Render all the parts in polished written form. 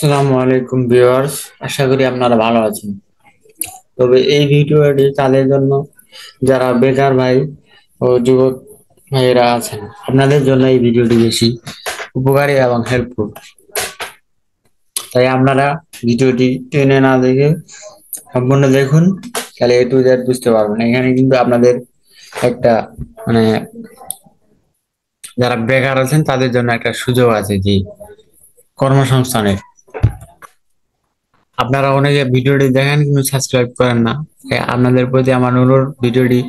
আসসালামু আলাইকুম ভিউয়ার্স, আশা করি আপনারা ভালো আছেন। তবে এই ভিডিওটি তাদের জন্য যারা বেকার ভাই ও যুবক ভাইয়েরা আছেন, আপনাদের জন্য এই ভিডিওটি বেশি উপকারী এবং হেল্পফুল। তাই আপনারা ভিডিওটি টেনে না দেখে সম্পূর্ণ দেখুন, তাহলে এ টু জেড বুঝতে পারবেন। এখানে কিন্তু আপনাদের একটা মানে যারা বেকার আছেন তাদের জন্য একটা সুযোগ আছে যে কর্মসংস্থানের। আপনারা অনেকে ভিডিওটি দেখেন কিন্তু সাবস্ক্রাইব করেন না। তাই আপনাদের প্রতি আমার অনুরোধ, ভিডিওটি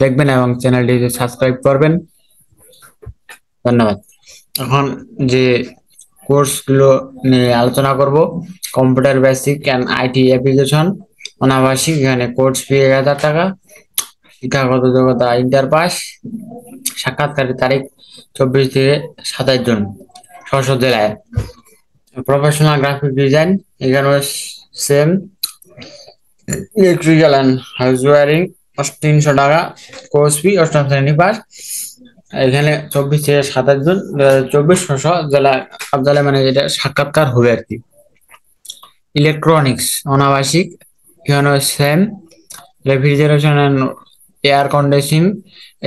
দেখবেন এবং চ্যানেলটি সাবস্ক্রাইব করবেন। ধন্যবাদ। এখন যে কোর্সগুলো নিয়ে আলোচনা করব, computer basic and IT application অনাবাসিক, এখানে কোর্স ফি 1000 টাকা, শিক্ষাগত যোগ্যতা ইন্টার পাস, সাক্ষাৎকারের তারিখ 24 থেকে 27 জুন, 6 জেলায়। প্রফেশনাল গ্রাফিক ডিজাইন, এখানে same. Electrical and house wiring 300 টাকা, কোর্স ফি, অষ্টম শ্রেণী পাস। এখানে 24 থেকে 27 জন 2024 জেলা কার্যালয়, মানে যেটা সাক্ষাৎকার হবে আর কি। ইলেকট্রনিক্স অনাবাসিক, এখানে same. Refrigeration and air conditioning,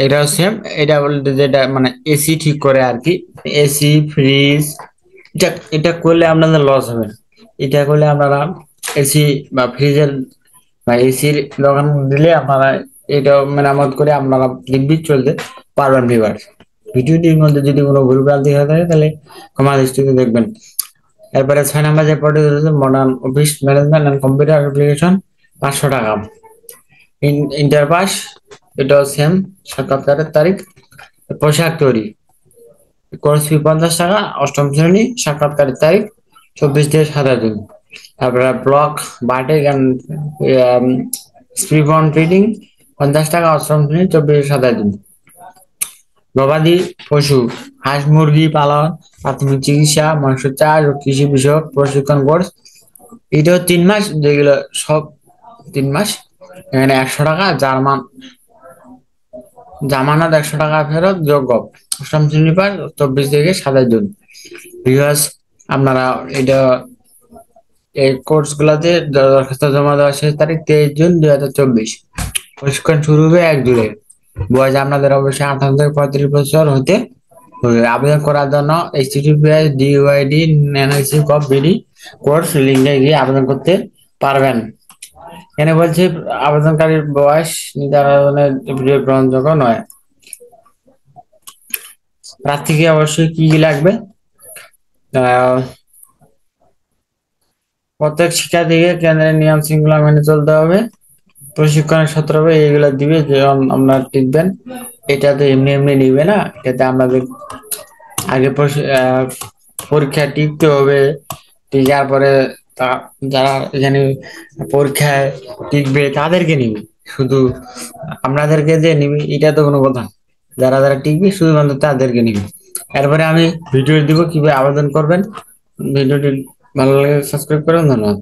এটাও সেম। এটা বলতে যেটা মানে এসি ঠিক করে আর কি, এসি ফ্রিজ। এটা এটা করলে আপনাদের লস হবে না। এটা করলে আপনারা এসি বা ফ্রিজের বা এসির দোকান দিলে আপনারা এটা মেরামত করে আপনারা দিব্যি চলতে পারবেন। ভিডিওটির মধ্যে যদি কোনো ভুলভ্রান্তি হয়ে থাকে তাহলে ক্ষমা দৃষ্টিতে দেখবেন। এরপরে 6 নম্বর যে পদটি রয়েছে modern office management and computer application, 500 টাকা, ইন্টার পাস। এটাও সেম। সাক্ষাৎকারের তারিখ, পোশাক তৈরি, কোর্স ফি 50 টাকা, অষ্টম শ্রেণী, সাক্ষাৎকারের তারিখ 24 থেকে 27 জুন। তারপরে ব্লক বাটিক অ্যান্ড স্প্রিফন ট্রেডিং, 50 টাকা, অষ্টম শ্রেণী, 24 থেকে 27 জুন। গবাদি পশু, হাঁস মুরগি পালন, প্রাথমিক চিকিৎসা, মাংস চাষ ও কৃষি বিষয়ক প্রশিক্ষণ কোর্স, এটাও 3 মাস, যেগুলো সব 3 মাস। এখানে 100 টাকা, জামানত 100 টাকা ফেরত যোগ্য, অষ্টম শ্রেণী পাস, 24 থেকে 27 জুন। বিকজ আপনারা এটা এই কোর্স গুলাতে দরখাস্ত জমা দেওয়ার শেষ তারিখ 23 জুন 2024। প্রশিক্ষণ শুরু হবে 1 জুলাই। বয়স আপনাদের অবশ্যই 18 থেকে 35 বছর হতে হবে। আবেদন করার জন্য https://dyid/NIC/BD কোর্স লিঙ্কে গিয়ে আবেদন করতে পারবেন। এখানে বলছে আবেদনকারীর বয়স নির্ধারণের গ্রহণযোগ্য নয়। প্রার্থীকে অবশ্যই কি কি লাগবে, আহ প্রত্যেক শিক্ষার্থীকে কেন্দ্রের নিয়ম শৃঙ্খলা মেনে চলতে হবে। প্রশিক্ষণের সত্র হবে, এইগুলো দিবে যেমন আপনারা টিকবেন। এটা তো এমনি এমনি নিবে না, এটাতে আপনাদের আগে পরীক্ষা টিকতে হবে। টিকার পরে যারা এখানে পরীক্ষায় টিকবে তাদেরকে নিবে, শুধু আপনাদেরকে যে নিবে এটা তো কোনো কথা না। যারা যারা টিকবে শুধুমাত্র তাদেরকে নিবে। এরপরে আমি ভিডিও দিব কিভাবে আবেদন করবেন। ভিডিওটি ভালো লাগে সাবস্ক্রাইব করুন। ধন্যবাদ।